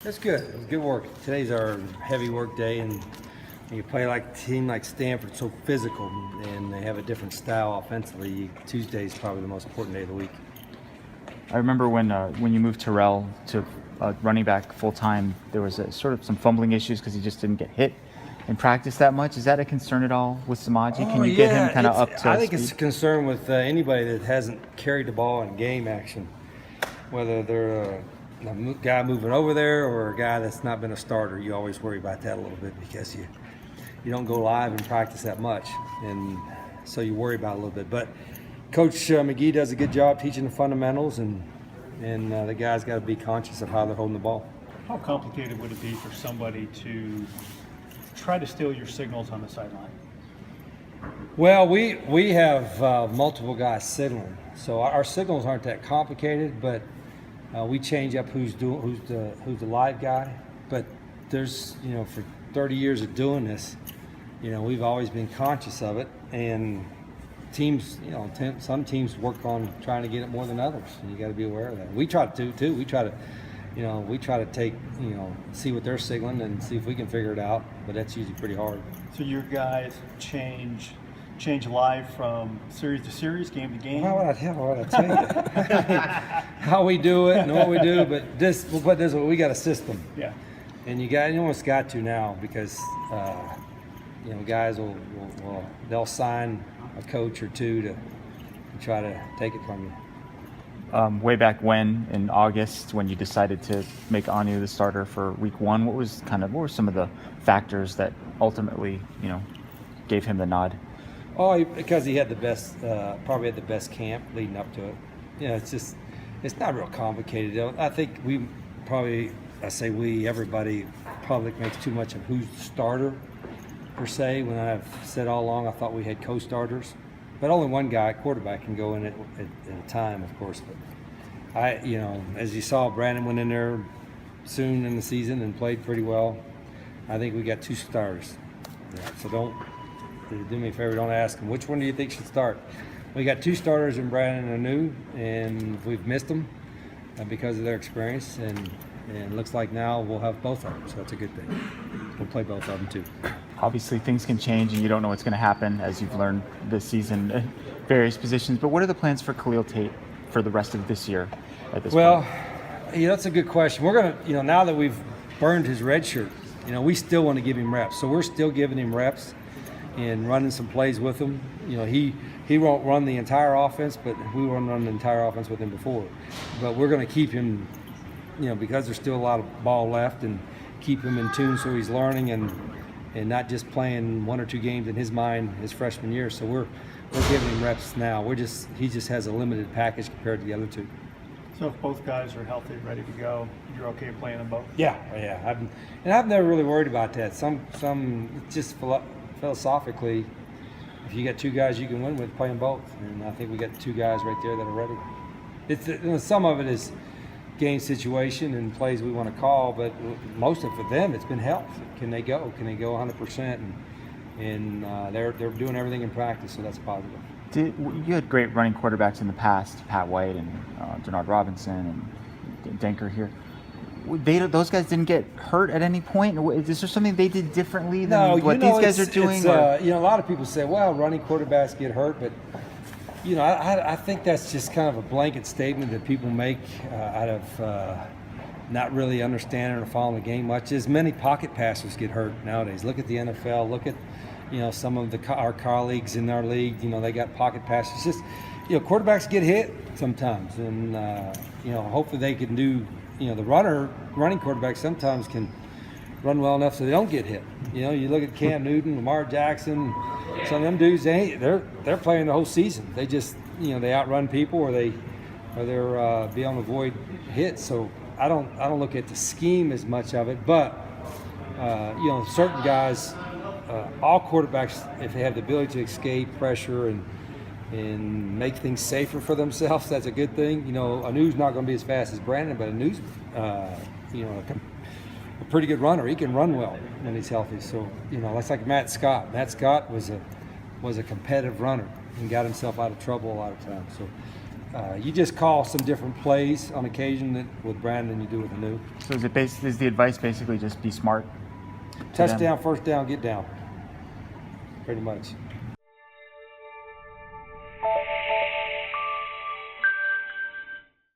That's good. It was good work. Today's our heavy work day, and you play like a team like Stanford, so physical, and they have a different style offensively. Tuesday is probably the most important day of the week. I remember when you moved Terrell to running back full time, there was sort of some fumbling issues because he just didn't get hit in practice that much. Is that a concern at all with Samajie? Can you get him kind of up to I think speed? it's a concern with anybody that hasn't carried the ball in game action, whether they're a guy moving over there or a guy that's not been a starter. You always worry about that a little bit because you don't go live and practice that much, and so you worry about it a little bit. But Coach McGee does a good job teaching the fundamentals, and the guys got to be conscious of how they're holding the ball. How complicated would it be for somebody to try to steal your signals on the sideline? Well, we have multiple guys signaling, so our signals aren't that complicated, but we change up who's the live guy. But there's, for 30 years of doing this, we've always been conscious of it, and teams, some teams work on trying to get it more than others, and you got to be aware of that. We try to too. We try to take, see what they're signaling and see if we can figure it out, but that's usually pretty hard. So your guys change live from series to series, game to game? How would I tell you? How we do it and what we do, but we'll put this way, we got a system. Yeah. And you almost got to now because, guys they'll sign a coach or two to try to take it from you. Way back when, in August, when you decided to make Anu the starter for week 1, what were some of the factors that ultimately, gave him the nod? Oh, because he had probably had the best camp leading up to it. It's not real complicated. I think everybody, public makes too much of who's the starter per se, when I've said all along I thought we had co-starters. But only one guy, quarterback, can go in at a time, of course. But as you saw, Brandon went in there soon in the season and played pretty well. I think we got 2 starters. Yeah, so do me a favor, don't ask them which one do you think should start. We got 2 starters in Brandon and Anu, and we've missed them because of their experience, and it looks like now we'll have both of them, so that's a good thing. We'll play both of them too. Obviously, things can change, and you don't know what's going to happen, as you've learned this season at various positions. But what are the plans for Khalil Tate for the rest of this year at this point? That's a good question. We're going to, now that we've burned his red shirt, we still want to give him reps. So we're still giving him reps and running some plays with him. He won't run the entire offense, but we won't run the entire offense with him before. But we're going to keep him, because there's still a lot of ball left, and keep him in tune so he's learning and not just playing 1 or 2 games in his mind his freshman year. So we're giving him reps now. He just has a limited package compared to the other 2. So if both guys are healthy, ready to go, you're okay playing them both? Yeah. I've never really worried about that. Some just philosophically, if you got 2 guys you can win with, play them both. And I think we got 2 guys right there that are ready. Some of it is game situation and plays we want to call, but most of it for them, it's been health. Can they go? Can they go 100%? And they're doing everything in practice, so that's positive. You had great running quarterbacks in the past, Pat White and Denard Robinson and Denker here. Those guys didn't get hurt at any point? Is there something they did differently than what these guys are doing? A lot of people say, well, running quarterbacks get hurt, but I think that's just kind of a blanket statement that people make out of not really understanding or following the game much. As many pocket passers get hurt nowadays. Look at the NFL. Look at some of our colleagues in our league. They got pocket passers. Just quarterbacks get hit sometimes, and hopefully they can do. The running quarterbacks sometimes can run well enough so they don't get hit. You look at Cam Newton, Lamar Jackson. Some of them dudes, they're playing the whole season. They just they outrun people or they're be able to avoid hits. So I don't look at the scheme as much of it, but certain guys, all quarterbacks, if they have the ability to escape pressure and make things safer for themselves, that's a good thing. Anu's not going to be as fast as Brandon, but Anu's a pretty good runner. He can run well when he's healthy. So that's like Matt Scott. Matt Scott was a competitive runner and got himself out of trouble a lot of times. So You just call some different plays on occasion with Brandon than you do with the new. So is the advice basically just be smart? to them? Touchdown, first down, get down. Pretty much.